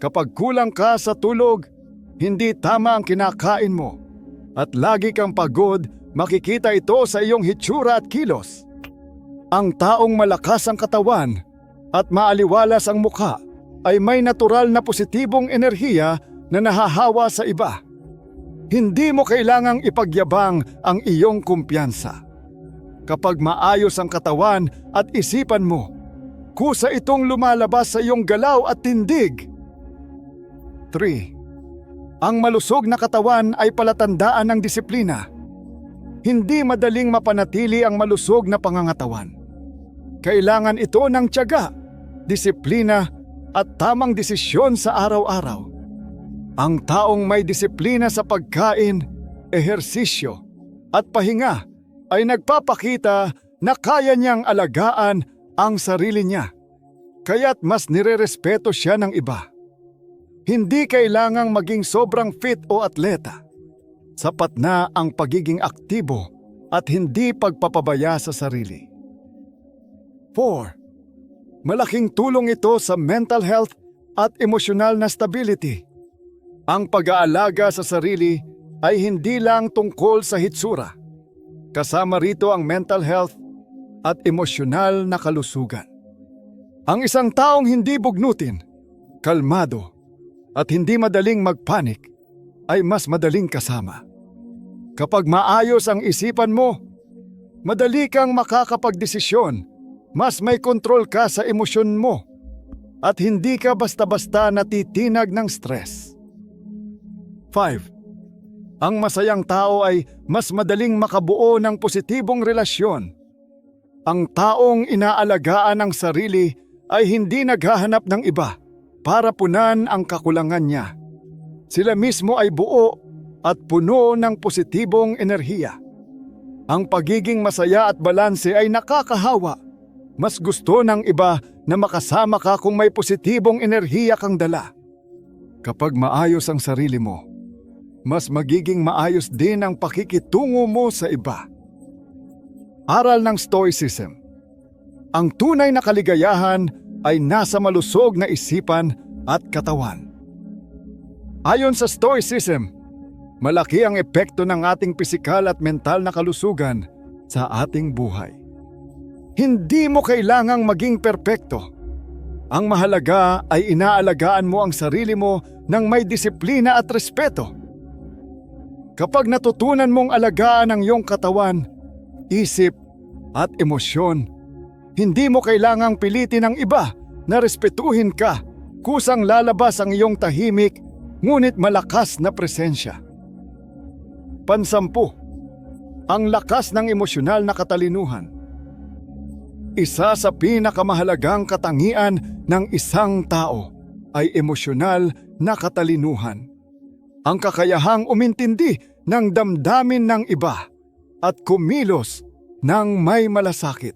Kapag kulang ka sa tulog, hindi tama ang kinakain mo, at lagi kang pagod, makikita ito sa iyong hitsura at kilos. Ang taong malakas ang katawan at maaliwalas ang mukha ay may natural na positibong enerhiya na nahahawa sa iba. Hindi mo kailangang ipagyabang ang iyong kumpiyansa. Kapag maayos ang katawan at isipan mo, kusa itong lumalabas sa iyong galaw at tindig. 3. Ang malusog na katawan ay palatandaan ng disiplina. Hindi madaling mapanatili ang malusog na pangangatawan. Kailangan ito ng tiyaga, disiplina at tamang desisyon sa araw-araw. Ang taong may disiplina sa pagkain, ehersisyo at pahinga ay nagpapakita na kaya niyang alagaan ang sarili niya, kaya't mas nirerespeto siya ng iba. Hindi kailangang maging sobrang fit o atleta. Sapat na ang pagiging aktibo at hindi pagpapabaya sa sarili. 4. Malaking tulong ito sa mental health at emosyonal na stability. Ang pag-aalaga sa sarili ay hindi lang tungkol sa hitsura. Kasama rito ang mental health at emosyonal na kalusugan. Ang isang taong hindi bugnutin, kalmado, at hindi madaling magpanik ay mas madaling kasama. Kapag maayos ang isipan mo, madali kang makakapagdesisyon, mas may kontrol ka sa emosyon mo, at hindi ka basta-basta natitinag ng stress. 5. Ang masayang tao ay mas madaling makabuo ng positibong relasyon. Ang taong inaalagaan ng sarili ay hindi naghahanap ng iba para punan ang kakulangan niya. Sila mismo ay buo at puno ng positibong enerhiya. Ang pagiging masaya at balanse ay nakakahawa. Mas gusto ng iba na makasama ka kung may positibong enerhiya kang dala. Kapag maayos ang sarili mo, mas magiging maayos din ang pakikitungo mo sa iba. Aral ng Stoicism. Ang tunay na kaligayahan ay nasa malusog na isipan at katawan. Ayon sa Stoicism, malaki ang epekto ng ating pisikal at mental na kalusugan sa ating buhay. Hindi mo kailangang maging perpekto. Ang mahalaga ay inaalagaan mo ang sarili mo ng may disiplina at respeto. Kapag natutunan mong alagaan ang iyong katawan, isip at emosyon, hindi mo kailangang pilitin ang iba na respetuhin ka. Kusang lalabas ang iyong tahimik ngunit malakas na presensya. 5. Ang lakas ng emosyonal na katalinuhan. Isa sa pinakamahalagang katangian ng isang tao ay emosyonal na katalinuhan. Ang kakayahang umintindi ng damdamin ng iba at kumilos ng may malasakit.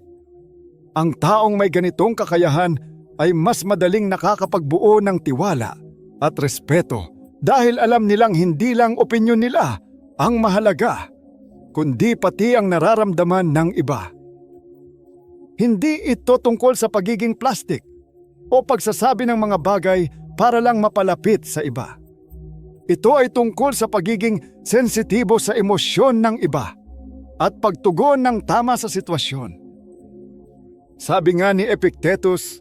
Ang taong may ganitong kakayahan ay mas madaling nakakapagbuo ng tiwala at respeto dahil alam nilang hindi lang opinyon nila ang mahalaga, kundi pati ang nararamdaman ng iba. Hindi ito tungkol sa pagiging plastic o pagsasabi ng mga bagay para lang mapalapit sa iba. Ito ay tungkol sa pagiging sensitibo sa emosyon ng iba at pagtugon ng tama sa sitwasyon. Sabi nga ni Epictetus,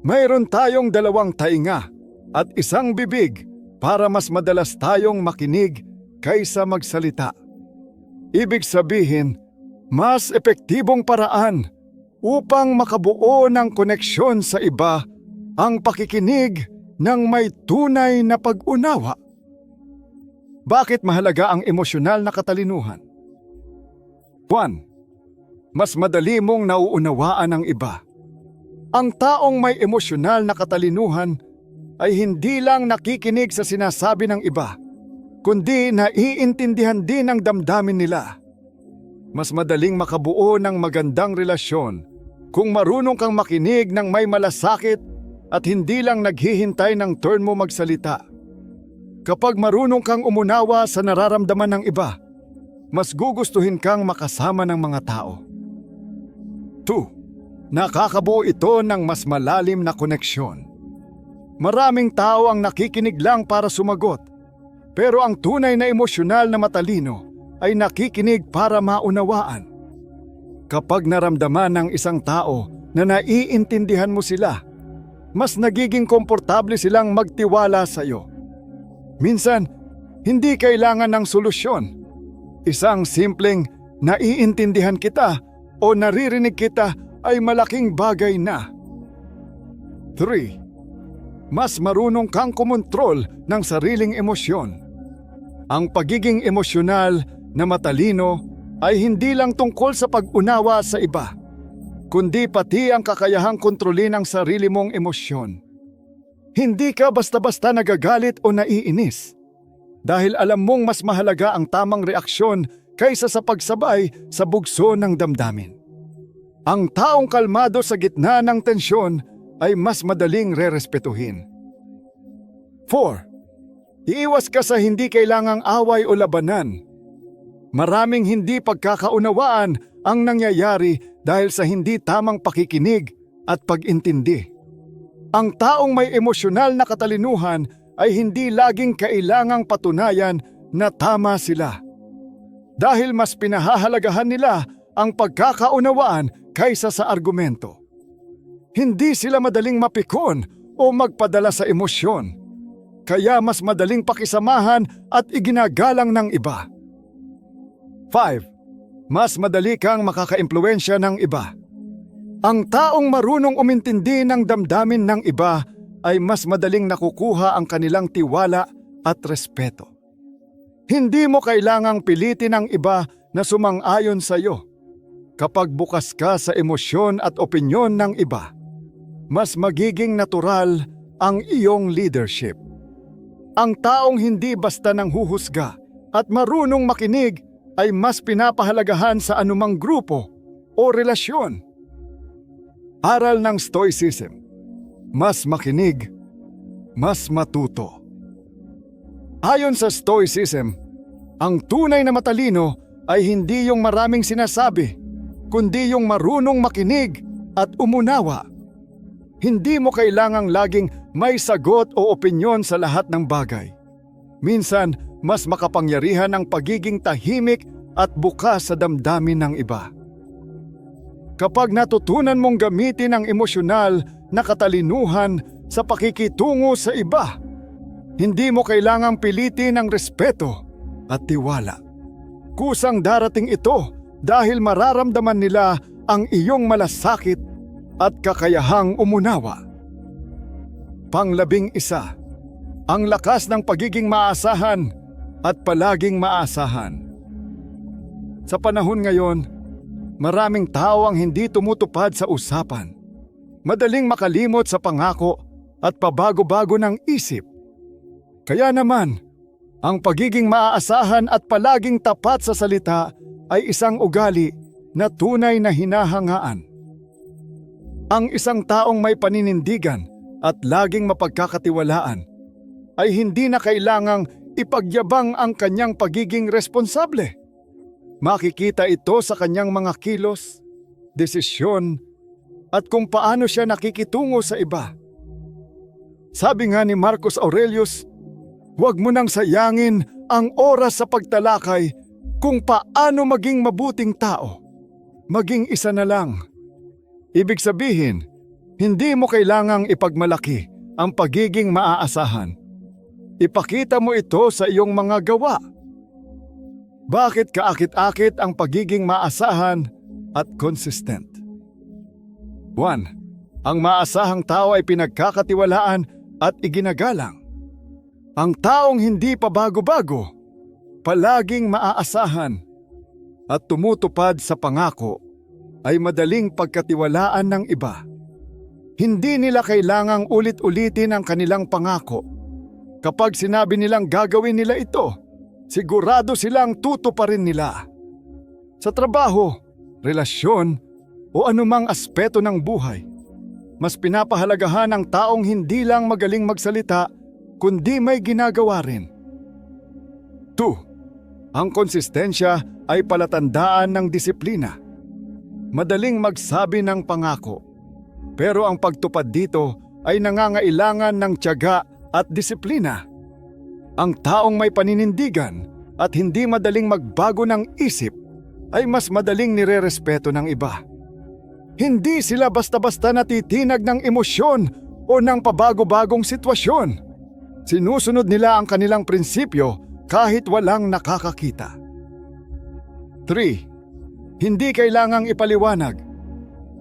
mayroon tayong 2 tainga at 1 bibig para mas madalas tayong makinig kaysa magsalita. Ibig sabihin, mas epektibong paraan upang makabuo ng koneksyon sa iba ang pakikinig ng may tunay na pag-unawa. Bakit mahalaga ang emosyonal na katalinuhan? 1. Mas madali mong nauunawaan ang iba. Ang taong may emosyonal na katalinuhan ay hindi lang nakikinig sa sinasabi ng iba, kundi naiintindihan din ang damdamin nila. Mas madaling makabuo ng magandang relasyon kung marunong kang makinig ng may malasakit at hindi lang naghihintay ng turn mo magsalita. Kapag marunong kang umunawa sa nararamdaman ng iba, mas gugustuhin kang makasama ng mga tao. 2. Nakakabuo ito ng mas malalim na koneksyon. Maraming tao ang nakikinig lang para sumagot, pero ang tunay na emosyonal na matalino ay nakikinig para maunawaan. Kapag naramdaman ng isang tao na naiintindihan mo sila, mas nagiging komportable silang magtiwala sa iyo. Minsan, hindi kailangan ng solusyon. Isang simpleng naiintindihan kita o naririnig kita ay malaking bagay na. 3. Mas marunong kang kumontrol ng sariling emosyon. Ang pagiging emosyonal na matalino ay hindi lang tungkol sa pag-unawa sa iba, kundi pati ang kakayahang kontrolin ang sarili mong emosyon. Hindi ka basta-basta nagagalit o naiinis dahil alam mong mas mahalaga ang tamang reaksyon kaysa sa pagsabay sa bugso ng damdamin. Ang taong kalmado sa gitna ng tensyon ay mas madaling rerespetuhin. 4. Iiwas ka sa hindi kailangang away o labanan. Maraming hindi pagkakaunawaan ang nangyayari dahil sa hindi tamang pakikinig at pag-intindi. Ang taong may emosyonal na katalinuhan ay hindi laging kailangang patunayan na tama sila. Dahil mas pinahahalagahan nila ang pagkakaunawaan kaysa sa argumento. Hindi sila madaling mapikon o magpadala sa emosyon. Kaya mas madaling pakisamahan at iginagalang ng iba. 5. Mas madali kang makakaimpluwensya ng iba. Ang taong marunong umintindi ng damdamin ng iba ay mas madaling nakukuha ang kanilang tiwala at respeto. Hindi mo kailangang pilitin ang iba na sumang-ayon sa iyo. Kapag bukas ka sa emosyon at opinyon ng iba, mas magiging natural ang iyong leadership. Ang taong hindi basta nang huhusga at marunong makinig ay mas pinapahalagahan sa anumang grupo o relasyon. Aral ng Stoicism: mas makinig, mas matuto. Ayon sa Stoicism, ang tunay na matalino ay hindi yung maraming sinasabi, kundi yung marunong makinig at umunawa. Hindi mo kailangang laging may sagot o opinyon sa lahat ng bagay. Minsan, mas makapangyarihan ang pagiging tahimik at bukas sa damdamin ng iba. Kapag natutunan mong gamitin ang emosyonal na katalinuhan sa pakikitungo sa iba, hindi mo kailangang pilitin ang respeto at tiwala. Kusang darating ito dahil mararamdaman nila ang iyong malasakit at kakayahang umunawa. 11. Ang lakas ng pagiging maasahan at palaging maasahan. Sa panahon ngayon, maraming tao ang hindi tumutupad sa usapan. Madaling makalimot sa pangako at pabago-bago ng isip. Kaya naman, ang pagiging maaasahan at palaging tapat sa salita ay isang ugali na tunay na hinahangaan. Ang isang taong may paninindigan at laging mapagkakatiwalaan ay hindi na kailangang ipagyabang ang kanyang pagiging responsable. Makikita ito sa kanyang mga kilos, desisyon, at kung paano siya nakikitungo sa iba. Sabi nga ni Marcus Aurelius, huwag mo nang sayangin ang oras sa pagtalakay kung paano maging mabuting tao. Maging isa na lang. Ibig sabihin, hindi mo kailangang ipagmalaki ang pagiging maaasahan. Ipakita mo ito sa iyong mga gawa. Bakit kaakit-akit ang pagiging maasahan at consistent? 1. Ang maasahang tao ay pinagkakatiwalaan at iginagalang. Ang taong hindi pa bago-bago, palaging maaasahan at tumutupad sa pangako ay madaling pagkatiwalaan ng iba. Hindi nila kailangang ulit-ulitin ang kanilang pangako. Kapag sinabi nilang gagawin nila ito, sigurado silang tutuparin nila. Sa trabaho, relasyon, o anumang aspeto ng buhay, mas pinapahalagahan ang taong hindi lang magaling magsalita, kundi may ginagawa rin. 2. Ang konsistensya ay palatandaan ng disiplina. Madaling magsabi ng pangako, pero ang pagtupad dito ay nangangailangan ng tiyaga at disiplina. Ang taong may paninindigan at hindi madaling magbago ng isip ay mas madaling nirerespeto ng iba. Hindi sila basta-basta natitinag ng emosyon o ng pabago-bagong sitwasyon. Sinusunod nila ang kanilang prinsipyo kahit walang nakakakita. 3. Hindi kailangang ipaliwanag.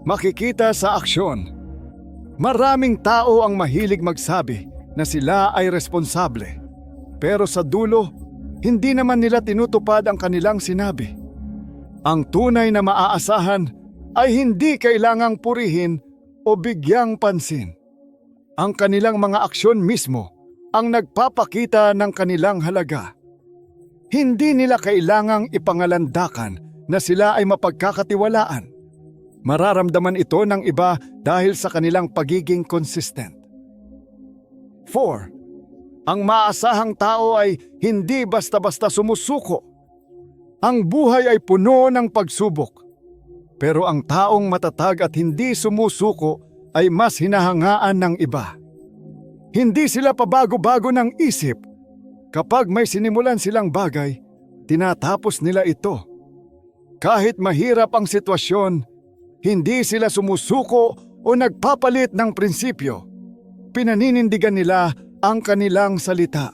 Makikita sa aksyon. Maraming tao ang mahilig magsabi na sila ay responsable. Pero sa dulo, hindi naman nila tinutupad ang kanilang sinabi. Ang tunay na maaasahan ay hindi kailangang purihin o bigyang pansin. Ang kanilang mga aksyon mismo ang nagpapakita ng kanilang halaga. Hindi nila kailangang ipangalandakan na sila ay mapagkakatiwalaan. Mararamdaman ito ng iba dahil sa kanilang pagiging consistent. 4. Ang maasahang tao ay hindi basta-basta sumusuko. Ang buhay ay puno ng pagsubok. Pero ang taong matatag at hindi sumusuko ay mas hinahangaan ng iba. Hindi sila pabago-bago ng isip. Kapag may sinimulan silang bagay, tinatapos nila ito. Kahit mahirap ang sitwasyon, hindi sila sumusuko o nagpapalit ng prinsipyo. Pinaninindigan nila ang kanilang salita.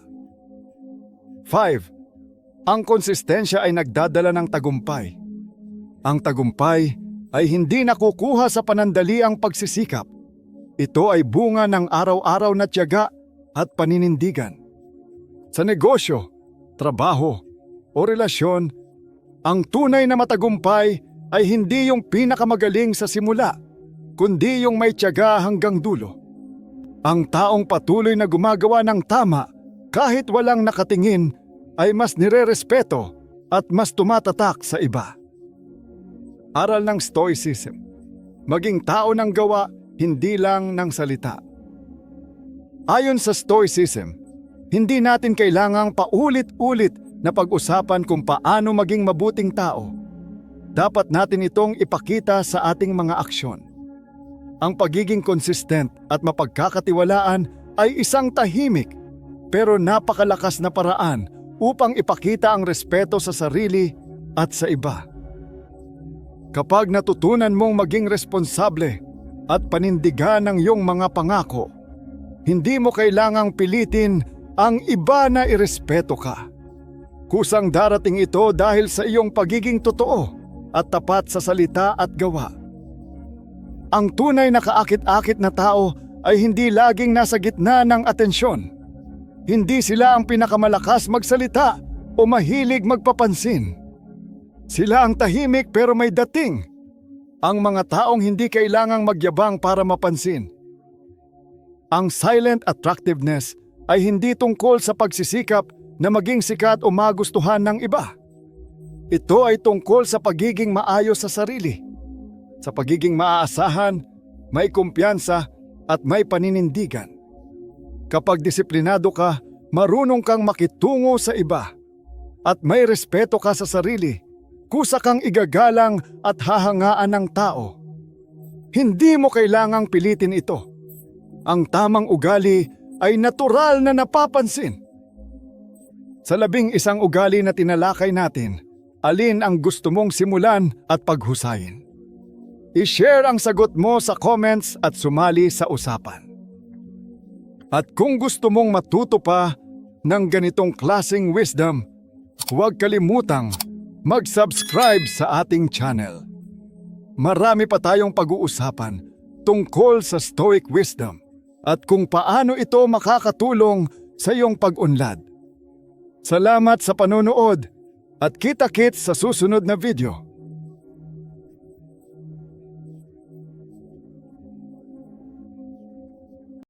5. Ang konsistensya ay nagdadala ng tagumpay. Ang tagumpay ay hindi nakukuha sa panandaliang pagsisikap. Ito ay bunga ng araw-araw na tiyaga at paninindigan. Sa negosyo, trabaho, o relasyon, ang tunay na matagumpay ay hindi yung pinakamagaling sa simula, kundi yung may tiyaga hanggang dulo. Ang taong patuloy na gumagawa ng tama kahit walang nakatingin ay mas nirerespeto at mas tumatatak sa iba. Aral ng Stoicism: maging tao ng gawa, hindi lang ng salita. Ayon sa Stoicism, hindi natin kailangang paulit-ulit na pag-usapan kung paano maging mabuting tao. Dapat natin itong ipakita sa ating mga aksyon. Ang pagiging consistent at mapagkakatiwalaan ay isang tahimik pero napakalakas na paraan upang ipakita ang respeto sa sarili at sa iba. Kapag natutunan mong maging responsable at panindigan ng iyong mga pangako, hindi mo kailangang pilitin ang iba na irespeto ka. Kusang darating ito dahil sa iyong pagiging totoo at tapat sa salita at gawa. Ang tunay na kaakit-akit na tao ay hindi laging nasa gitna ng atensyon. Hindi sila ang pinakamalakas magsalita o mahilig magpapansin. Sila ang tahimik pero may dating. Ang mga taong hindi kailangang magyabang para mapansin. Ang silent attractiveness ay hindi tungkol sa pagsisikap na maging sikat o magustuhan ng iba. Ito ay tungkol sa pagiging maayos sa sarili, sa pagiging maaasahan, may kumpiyansa at may paninindigan. Kapag disiplinado ka, marunong kang makitungo sa iba at may respeto ka sa sarili, kusa kang igagalang at hahangaan ng tao. Hindi mo kailangang pilitin ito. Ang tamang ugali ay natural na napapansin. Sa 11 ugali na tinalakay natin, alin ang gusto mong simulan at paghusayin? I-share ang sagot mo sa comments at sumali sa usapan. At kung gusto mong matuto pa ng ganitong klaseng wisdom, huwag kalimutang mag-subscribe sa ating channel. Marami pa tayong pag-uusapan tungkol sa Stoic Wisdom at kung paano ito makakatulong sa iyong pag-unlad. Salamat sa panonood at kita-kits sa susunod na video.